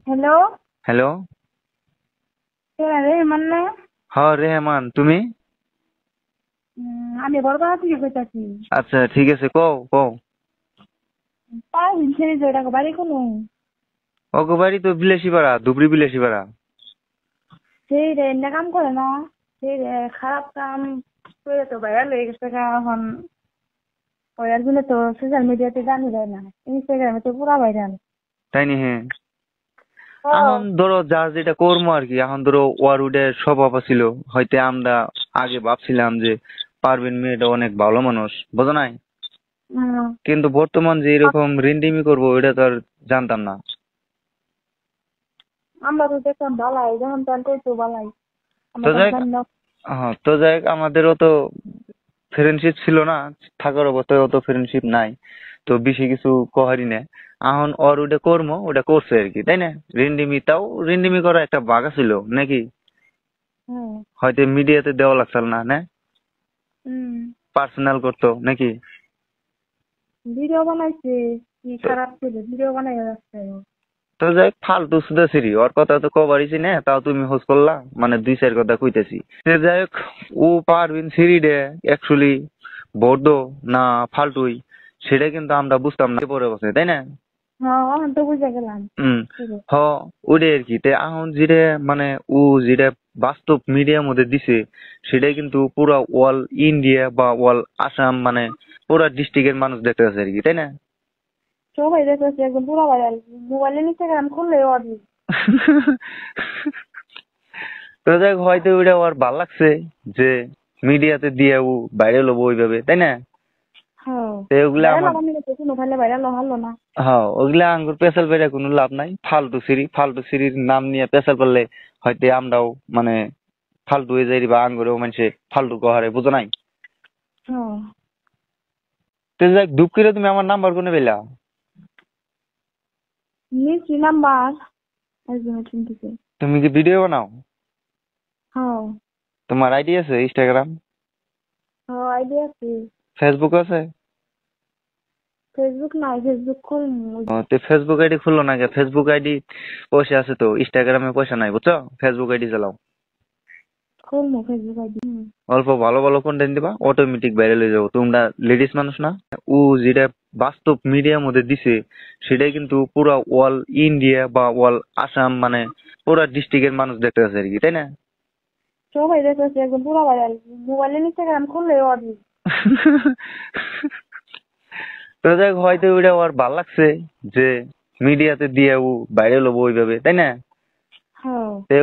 Hello. Hello. কে রেহমান না? রেহমান, তুমি? আমি বরবাদ থেকে কইতাছি। আচ্ছা, ঠিক আছে, কও কও। পাঁচ দিন ছেড়ে যে ওটা বাড়ি কোনো অগো বাড়ি তো বিলাসীপাড়া, ধুবড়ি বিলাসীপাড়া। সেই রে এনে কাম করে না, সেই রে খারাপ কাম করে তো ভাইরাল হয়ে গেছে গা এখন। ভাইরাল গুলো তো সোশ্যাল মিডিয়াতে জানি যায় না, ইনস্টাগ্রামে তো পুরা ভাইরাল। তাই নি? হ্যাঁ। ও এখন ধরো যার যেটা করবো আর কি। এখন ধরো ওয়ারউডের স্বভাব ছিল, হয়তো আমরা আগে ভাবছিলাম যে পারভিন মেয়েটা অনেক ভালো মানুষ, বুঝো নাই? কিন্তু বর্তমান যে এরকম রিন্ডিমি করবো এটা তো আর জানতাম না। আমরা তো দেখতাম বালাই, যখন তখন করতো বালাই, তো আমরা যাই তখন জানি না। হ্যাঁ, তো যাই আমাদেরও তো ফ্রেন্ডশিপ ছিল না, থাকার অবস্থায় অত ফ্রেন্ডশিপ নাই, তো বেশি কিছু কহারি না। এখন ওর ওটা কর্ম ওটা করছে আর কি, তাই না? রিন্ডিমি, তাও রিন্ডিমি করা একটা বাঘা ছিল নাকি? হুম হয়তো মিডিয়াতে দেওয়া লাগছিল না, না? হুম পার্সোনাল করতো নাকি? ভিডিও বানাইছে, কি তো খারাপ ছিল, ভিডিও বানাই যাচ্ছে। তো যাই ফালতু সুদা সিরি, ওর কথা তো কবারিছি না, তাও তুমি হোস করলা, মানে দুই চার কথা কইতেছি। সে যাই হোক, ও পারবিন সিরি ডে অ্যাকচুয়ালি বড় না ফালতুই, সেটা কিন্তু আমরা বুঝতাম না পরে বসে, তাই না? হ্যাঁ এখন তো বুঝে গেলাম। হুম। হ, ওটাই আর কি। তে এখন যেটা মানে ও যেটা বাস্তব মিডিয়ার মধ্যে দিছে, সেটাই কিন্তু পুরা অল ইন্ডিয়া বা অল আসাম, মানে পুরা ডিস্ট্রিক্টের মানুষ দেখতে আছে আর কি, তাই না? সবাই দেখতেছে একদম পুরো ভাইরাল, মোবাইলে ইনস্টাগ্রাম খুললে অডিও। তো দেখ, হয়তো ওটা ওর ভাল লাগছে যে মিডিয়াতে দিয়ে ও ভাইরাল হবো ওইভাবে, তাই না? হ্যাঁ তো ওগুলা ভাইরাল আমার, হবার নিলে তো কোনো ভাইলে ভাইরাল হলো না। হ্যাঁ ওগুলা আঙ্গুর পেশাল পেরে কোনো লাভ নাই। ফালতু সিরি, ফালতু সিরির নাম নিয়ে পেশাল করলে হয়তো আমরাও মানে ফালতু হয়ে যাই, বা আঙ্গুরেও মানুষে ফালতু কহারে, বুঝো নাই? হ্যাঁ তো দেখ, দুঃখ করে তুমি আমার নাম্বার কোনে পেলা? নিচ্ছি নাম্বার একজনের চিনতেছে। তুমি কি ভিডিও বানাও? হ্যাঁ তোমার আইডি আছে ইনস্টাগ্রাম, হ্যাঁ আইডিয়া আছে। ফেসবুক আছে? ফেসবুক নাই, ফেসবুক খুলবো। তো ফেসবুক আইডি খুললো না কে? ফেসবুক আইডি পয়সা আছে তো, ইনস্টাগ্রামে পয়সা নাই, বুঝছো? ফেসবুক আইডি চালাও। খুলবো ফেসবুক আইডি। অল্প ভালো ভালো কন্টেন্ট দিবা, অটোমেটিক ভাইরাল হয়ে যাবো। তোমরা লেডিস মানুষ না? ও যেটা বাস্তব মিডিয়ার মধ্যে দিছে, সেটাই কিন্তু পুরা অল ইন্ডিয়া বা অল আসাম, মানে পুরা ডিস্ট্রিক্টের মানুষ দেখতে আছে আর কি, তাই না? সবাই দেখতেছে একদম পুরো ভাইরাল, মোবাইলে ইনস্টাগ্রাম খুললে অডিও। তো দেখ, হয়তো ওটা ওর ভাল লাগছে যে মিডিয়াতে দিয়ে ও ভাইরাল হবো ওইভাবে, তাই না? হ্যাঁ তো